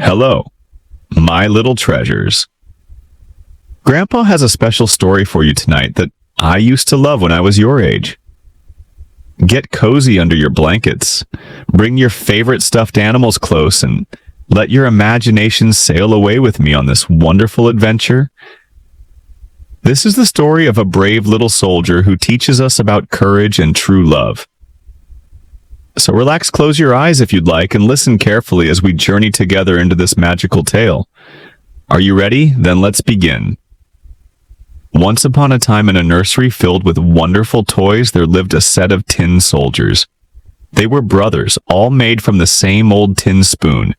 Hello, my little treasures. Grandpa has a special story for you tonight that I used to love when I was your age. Get cozy under your blankets, bring your favorite stuffed animals close, and let your imagination sail away with me on this wonderful adventure. This is the story of a brave little soldier who teaches us about courage and true love. So relax, close your eyes if you'd like, and listen carefully as we journey together into this magical tale. Are you ready? Then let's begin. Once upon a time in a nursery filled with wonderful toys, there lived a set of tin soldiers. They were brothers, all made from the same old tin spoon,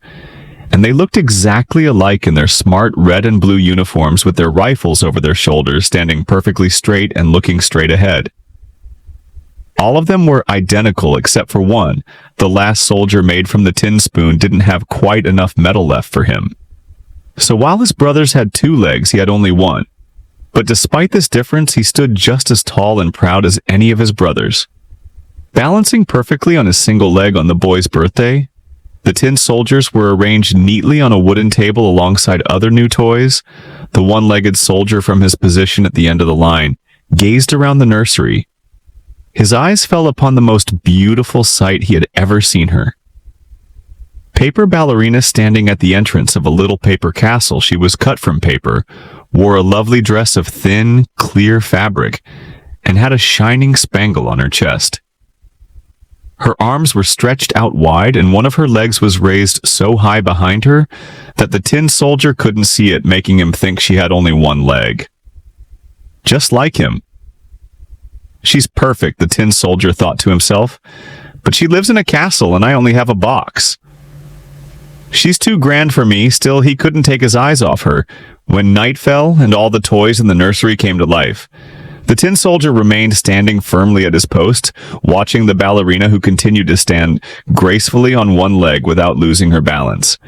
and they looked exactly alike in their smart red and blue uniforms with their rifles over their shoulders, standing perfectly straight and looking straight ahead. All of them were identical except for one. The last soldier made from the tin spoon didn't have quite enough metal left for him. So while his brothers had 2 legs, he had only 1. But despite this difference, he stood just as tall and proud as any of his brothers. Balancing perfectly on his single leg on the boy's birthday, the tin soldiers were arranged neatly on a wooden table alongside other new toys. The one-legged soldier from his position at the end of the line gazed around the nursery. His eyes fell upon the most beautiful sight he had ever seen her. Paper ballerina, standing at the entrance of a little paper castle she was cut from paper, wore a lovely dress of thin, clear fabric and had a shining spangle on her chest. Her arms were stretched out wide, and one of her legs was raised so high behind her that the tin soldier couldn't see it, making him think she had only 1 leg. Just like him. She's perfect, the tin soldier thought to himself, but she lives in a castle and I only have a box. She's too grand for me. Still, he couldn't take his eyes off her. When night fell and all the toys in the nursery came to life, the tin soldier remained standing firmly at his post, watching the ballerina, who continued to stand gracefully on 1 leg without losing her balance.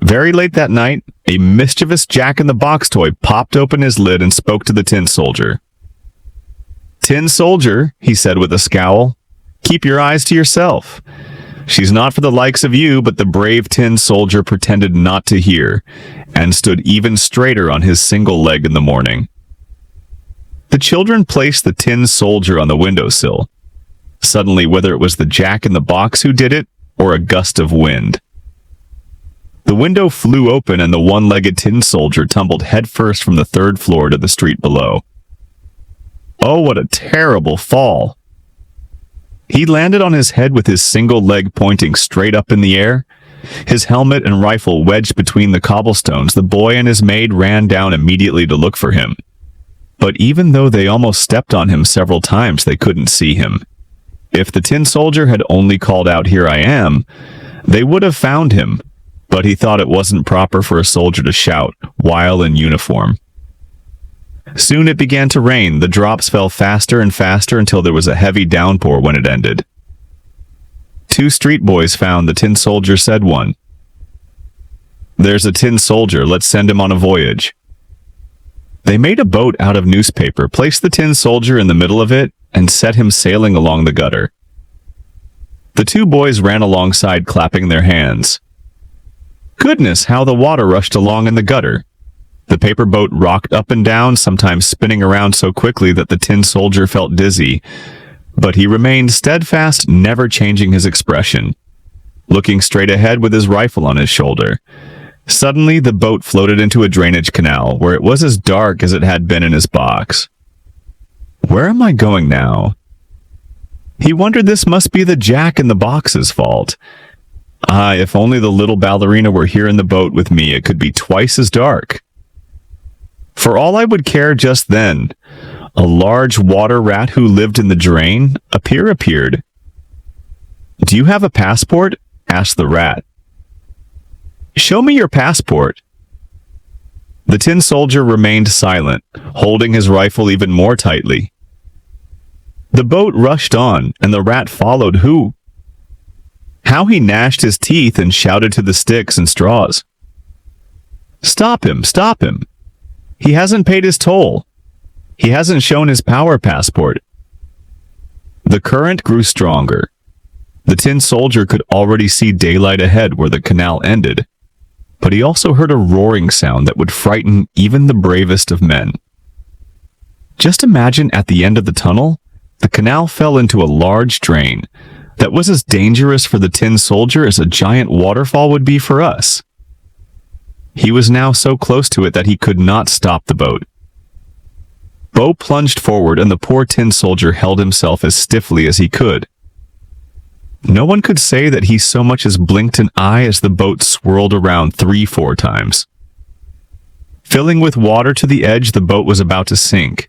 Very late that night, a mischievous Jack-in-the-Box toy popped open his lid and spoke to the tin soldier. "Tin soldier," he said with a scowl, "keep your eyes to yourself. She's not for the likes of you," but the brave tin soldier pretended not to hear and stood even straighter on his single leg in the morning. The children placed the tin soldier on the windowsill. Suddenly, whether it was the Jack-in-the-Box who did it or a gust of wind, the window flew open and the one-legged tin soldier tumbled headfirst from the 3rd floor to the street below. Oh, what a terrible fall! He landed on his head with his single leg pointing straight up in the air. His helmet and rifle wedged between the cobblestones. The boy and his maid ran down immediately to look for him. But even though they almost stepped on him several times, they couldn't see him. If the tin soldier had only called out, "Here I am," they would have found him, but he thought it wasn't proper for a soldier to shout while in uniform. Soon it began to rain. The drops fell faster and faster until there was a heavy downpour when it ended. 2 street boys found the tin soldier, said one. "There's a tin soldier, let's send him on a voyage." They made a boat out of newspaper, placed the tin soldier in the middle of it, and set him sailing along the gutter. The 2 boys ran alongside, clapping their hands. Goodness, how the water rushed along in the gutter! The paper boat rocked up and down, sometimes spinning around so quickly that the tin soldier felt dizzy, but he remained steadfast, never changing his expression, looking straight ahead with his rifle on his shoulder. Suddenly, the boat floated into a drainage canal, where it was as dark as it had been in his box. Where am I going now? He wondered. This must be the Jack-in-the-Box's fault. Ah, if only the little ballerina were here in the boat with me, it could be twice as dark. For all I would care just then, a large water rat who lived in the drain appeared. "Do you have a passport?" asked the rat. "Show me your passport." The tin soldier remained silent, holding his rifle even more tightly. The boat rushed on, and the rat followed. How he gnashed his teeth and shouted to the sticks and straws. "Stop him! Stop him! He hasn't paid his toll. He hasn't shown his power passport." The current grew stronger. The tin soldier could already see daylight ahead where the canal ended. but he also heard a roaring sound that would frighten even the bravest of men. Just imagine at the end of the tunnel, the canal fell into a large drain that was as dangerous for the tin soldier as a giant waterfall would be for us. He was now so close to it that he could not stop the boat. Bo plunged forward, and the poor tin soldier held himself as stiffly as he could. No one could say that he so much as blinked an eye as the boat swirled around 3-4 times. Filling with water to the edge, the boat was about to sink,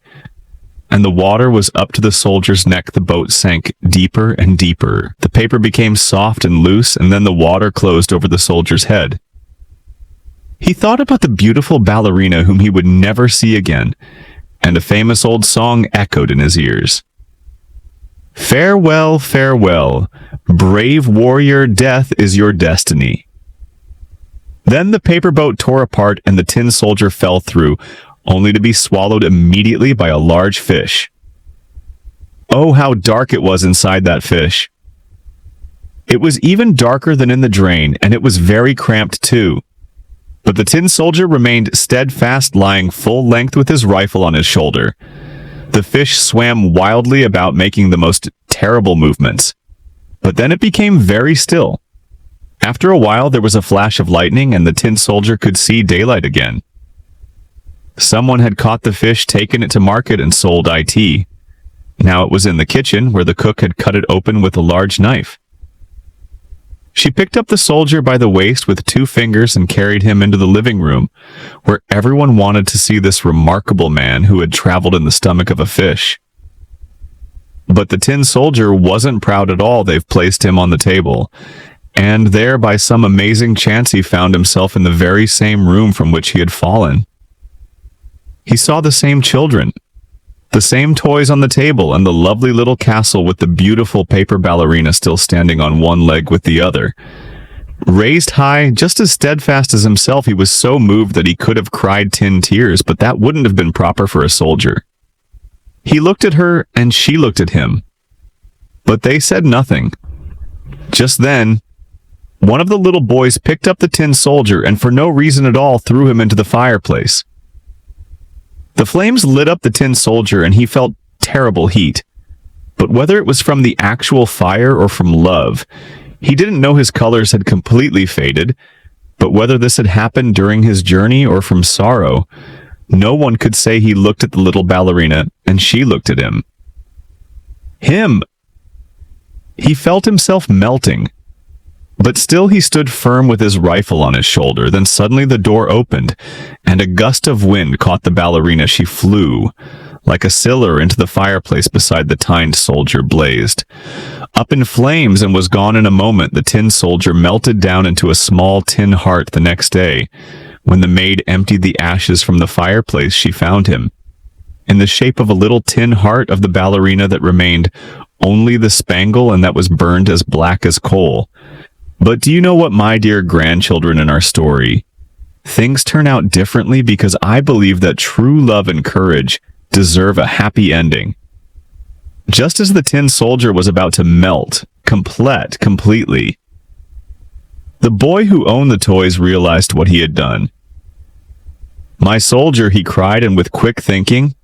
and the water was up to the soldier's neck. The boat sank deeper and deeper. The paper became soft and loose, and then the water closed over the soldier's head. He thought about the beautiful ballerina whom he would never see again, and a famous old song echoed in his ears. "Farewell, farewell, brave warrior, death is your destiny." Then the paper boat tore apart and the tin soldier fell through, only to be swallowed immediately by a large fish. Oh, how dark it was inside that fish! It was even darker than in the drain, and it was very cramped too. But the tin soldier remained steadfast, lying full length with his rifle on his shoulder. The fish swam wildly about, making the most terrible movements. But then it became very still. After a while, there was a flash of lightning, and the tin soldier could see daylight again. Someone had caught the fish, taken it to market, and sold it. Now it was in the kitchen, where the cook had cut it open with a large knife. She picked up the soldier by the waist with 2 fingers and carried him into the living room, where everyone wanted to see this remarkable man who had traveled in the stomach of a fish. But the tin soldier wasn't proud at all. They've placed him on the table, and there, by some amazing chance, he found himself in the very same room from which he had fallen. He saw the same children, the same toys on the table, and the lovely little castle with the beautiful paper ballerina still standing on one leg with the other. Raised high, just as steadfast as himself, he was so moved that he could have cried tin tears, but that wouldn't have been proper for a soldier. He looked at her, and she looked at him, but they said nothing. Just then, one of the little boys picked up the tin soldier and for no reason at all threw him into the fireplace. The flames lit up the tin soldier, and he felt terrible heat. But whether it was from the actual fire or from love, he didn't know. His colors had completely faded. But whether this had happened during his journey or from sorrow, no one could say. He looked at the little ballerina, and she looked at him. He felt himself melting. But still he stood firm with his rifle on his shoulder. Then suddenly the door opened, and a gust of wind caught the ballerina. She flew, like a siller, into the fireplace beside the tin soldier blazed. Up in flames and was gone in a moment. The tin soldier melted down into a small tin heart. The next day, when the maid emptied the ashes from the fireplace, she found him, in the shape of a little tin heart of the ballerina that remained only the spangle, and that was burned as black as coal. But do you know what, my dear grandchildren, in our story, things turn out differently, because I believe that true love and courage deserve a happy ending. Just as the tin soldier was about to melt completely, the boy who owned the toys realized what he had done. "My soldier," he cried, and with quick thinking,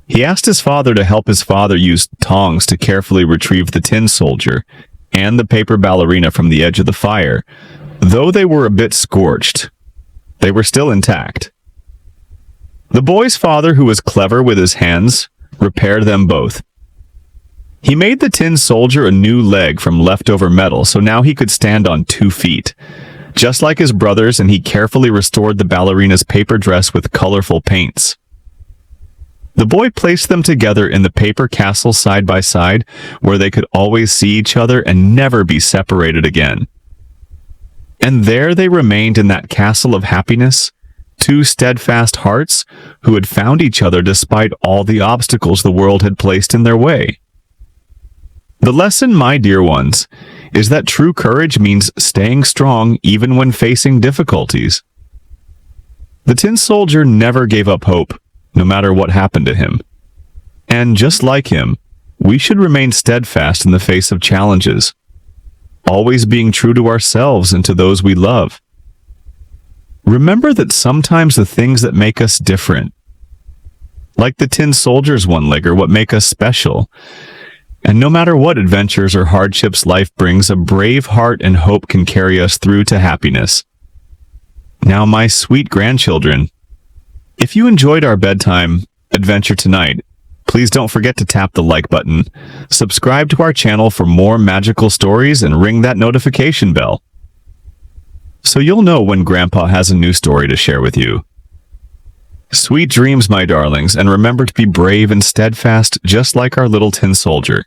he asked his father to help. His father used tongs to carefully retrieve the tin soldier and the paper ballerina from the edge of the fire. Though they were a bit scorched, they were still intact. The boy's father, who was clever with his hands, repaired them both. He made the tin soldier a new leg from leftover metal, so now he could stand on 2 feet, just like his brothers, and he carefully restored the ballerina's paper dress with colorful paints. The boy placed them together in the paper castle side by side, where they could always see each other and never be separated again. And there they remained in that castle of happiness, 2 steadfast hearts who had found each other despite all the obstacles the world had placed in their way. The lesson, my dear ones, is that true courage means staying strong even when facing difficulties. The tin soldier never gave up hope, no matter what happened to him. And just like him, we should remain steadfast in the face of challenges, always being true to ourselves and to those we love. Remember that sometimes the things that make us different, like the tin soldier's one leg, are what make us special. And no matter what adventures or hardships life brings, a brave heart and hope can carry us through to happiness. Now, my sweet grandchildren, if you enjoyed our bedtime adventure tonight, please don't forget to tap the like button, subscribe to our channel for more magical stories, and ring that notification bell, so you'll know when Grandpa has a new story to share with you. Sweet dreams, my darlings, and remember to be brave and steadfast, just like our little tin soldier.